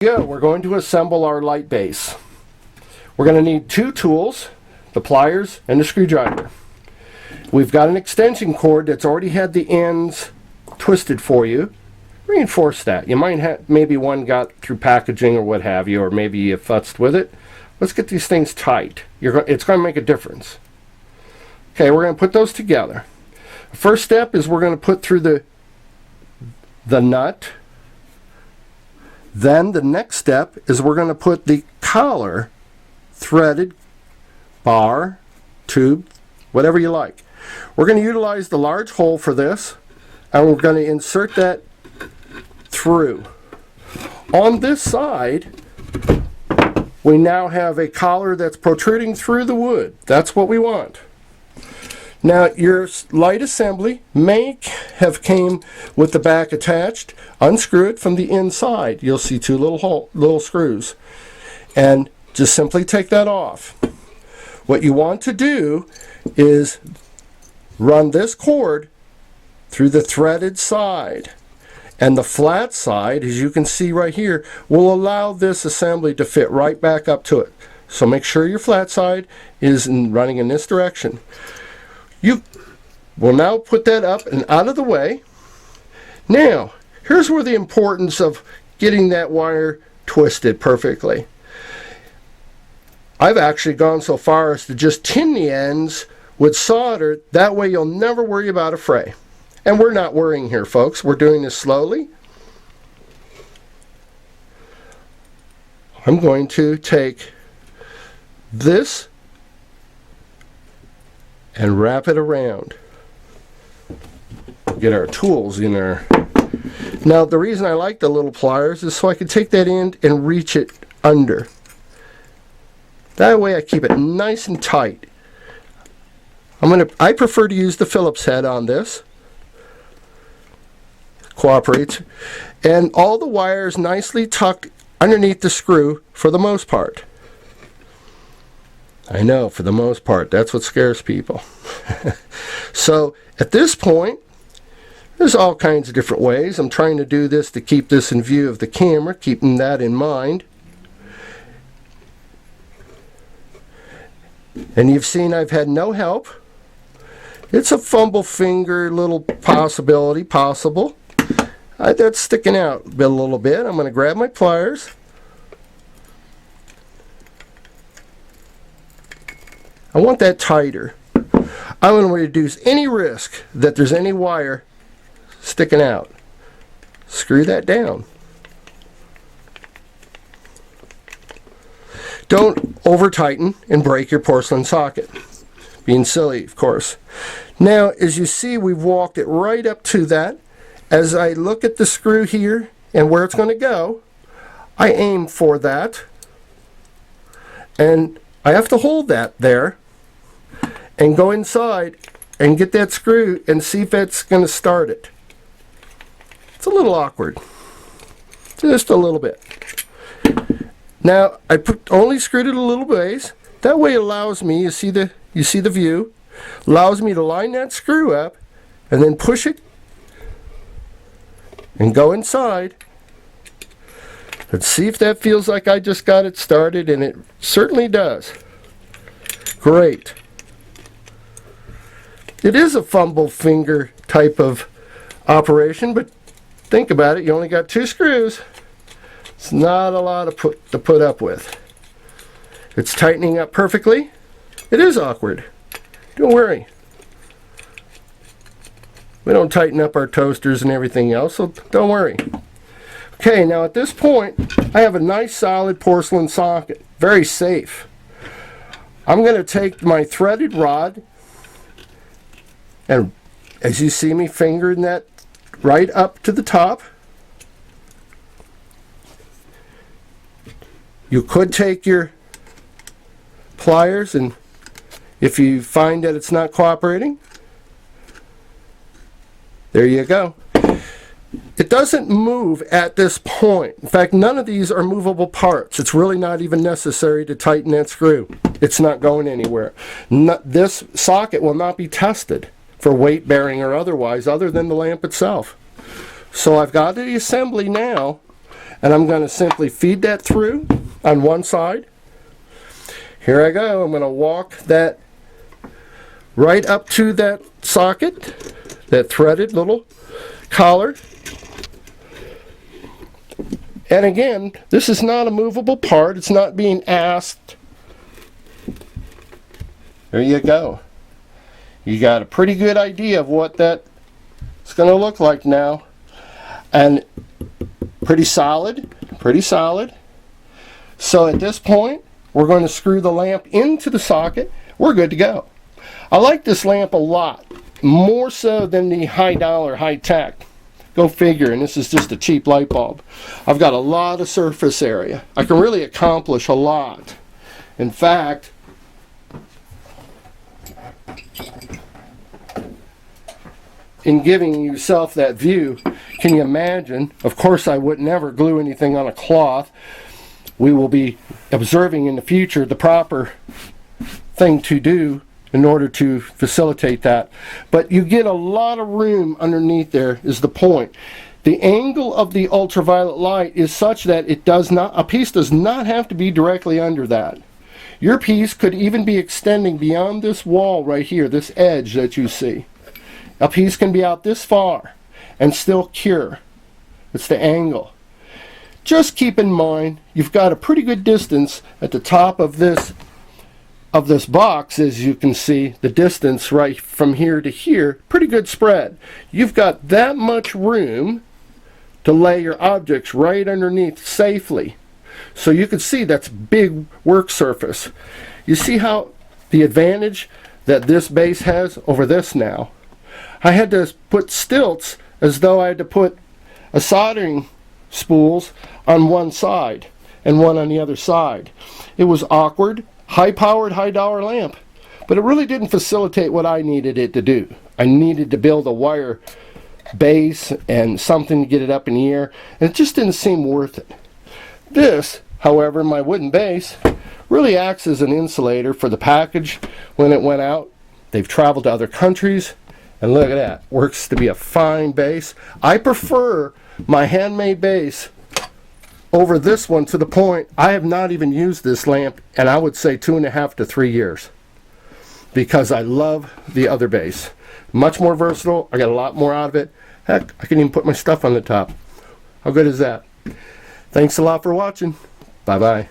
Yeah, we're going to assemble our light base. We're going to need two tools, the pliers and the screwdriver. We've got an extension cord that's already had the ends twisted for you. Reinforce that. You might have, maybe one got through packaging or what have you, or maybe you futzed with it. Let's get these things tight. It's going to make a difference. Okay, we're going to put those together. First step is we're going to put through the nut. Then the next step is we're going to put the collar, threaded, bar, tube, whatever you like. We're going to utilize the large hole for this, and we're going to insert that through. On this side, we now have a collar that's protruding through the wood. That's what we want. Now, your light assembly may have came with the back attached. Unscrew it from the inside. You'll see two little screws. And just simply take that off. What you want to do is run this cord through the threaded side. And the flat side, as you can see right here, will allow this assembly to fit right back up to it. So make sure your flat side is running in this direction. You will now put that up and out of the way. Now, here's where the importance of getting that wire twisted perfectly. I've actually gone so far as to just tin the ends with solder. That way you'll never worry about a fray. And we're not worrying here, folks. We're doing this slowly. I'm going to take this and wrap it around. Get our tools in there. Now, the reason I like the little pliers is so I can take that end and reach it under. That way I keep it nice and tight. I prefer to use the Phillips head on this. Cooperates. And all the wires nicely tucked underneath the screw for the most part. I know, for the most part, that's what scares people. So at this point, there's all kinds of different ways. I'm trying to do this to keep this in view of the camera, keeping that in mind. And you've seen I've had no help. It's a fumble finger little possible. That's sticking out a little bit. I'm going to grab my pliers. I want that tighter. I want to reduce any risk that there's any wire sticking out. Screw that down. Don't over tighten and break your porcelain socket. Being silly, of course. Now, as you see, we've walked it right up to that. As I look at the screw here and where it's going to go, I aim for that. And I have to hold that there and go inside and get that screw and see if it's going to start it. It's a little awkward. Just a little bit. Now, I only screwed it a little ways. That way it allows me, you see the view, allows me to line that screw up and then push it and go inside. Let's see if that feels like I just got it started, and it certainly does. Great. It is a fumble finger type of operation, but think about it, you only got two screws. It's not a lot to put up with. It's tightening up perfectly. It is awkward. Don't worry. We don't tighten up our toasters and everything else, so don't worry. Okay, now at this point, I have a nice solid porcelain socket. Very safe. I'm going to take my threaded rod, and as you see me fingering that right up to the top. You could take your pliers, and if you find that it's not cooperating, there you go. It doesn't move at this point. In fact, none of these are movable parts. It's really not even necessary to tighten that screw. It's not going anywhere. This socket will not be tested for weight bearing or otherwise, other than the lamp itself. So I've got the assembly now, and I'm going to simply feed that through on one side. Here I go. I'm going to walk that right up to that socket, that threaded little collar. And again, this is not a movable part. It's not being asked. There you go. You got a pretty good idea of what that's going to look like now. And pretty solid, pretty solid. So at this point, we're going to screw the lamp into the socket. We're good to go. I like this lamp a lot, more so than the high dollar, high tech. Go figure, and this is just a cheap light bulb. I've got a lot of surface area. I can really accomplish a lot. In fact, in giving yourself that view, can you imagine? Of course, I would never glue anything on a cloth. We will be observing in the future the proper thing to do in order to facilitate that. But you get a lot of room underneath there is the point. The angle of the ultraviolet light is such that it does not, a piece does not have to be directly under that. Your piece could even be extending beyond this wall right here, this edge that you see. A piece can be out this far and still cure. It's the angle. Just keep in mind, you've got a pretty good distance at the top of this box. As you can see, the distance right from here to here, pretty good spread. You've got that much room to lay your objects right underneath safely. So you can see that's big work surface. You see how the advantage that this base has over this now. I had to put stilts as though I had to put a soldering spools on one side and one on the other side. It was awkward, high-powered, high-dollar lamp, but it really didn't facilitate what I needed it to do. I needed to build a wire base and something to get it up in the air, and it just didn't seem worth it. This, however, my wooden base, really acts as an insulator for the package when it went out. They've traveled to other countries, and look at that. Works to be a fine base. I prefer my handmade base over this one to the point I have not even used this lamp, and I would say 2.5 to 3 years, because I love the other base. Much more versatile. I got a lot more out of it. Heck, I can even put my stuff on the top. How good is that? Thanks a lot for watching. Bye bye.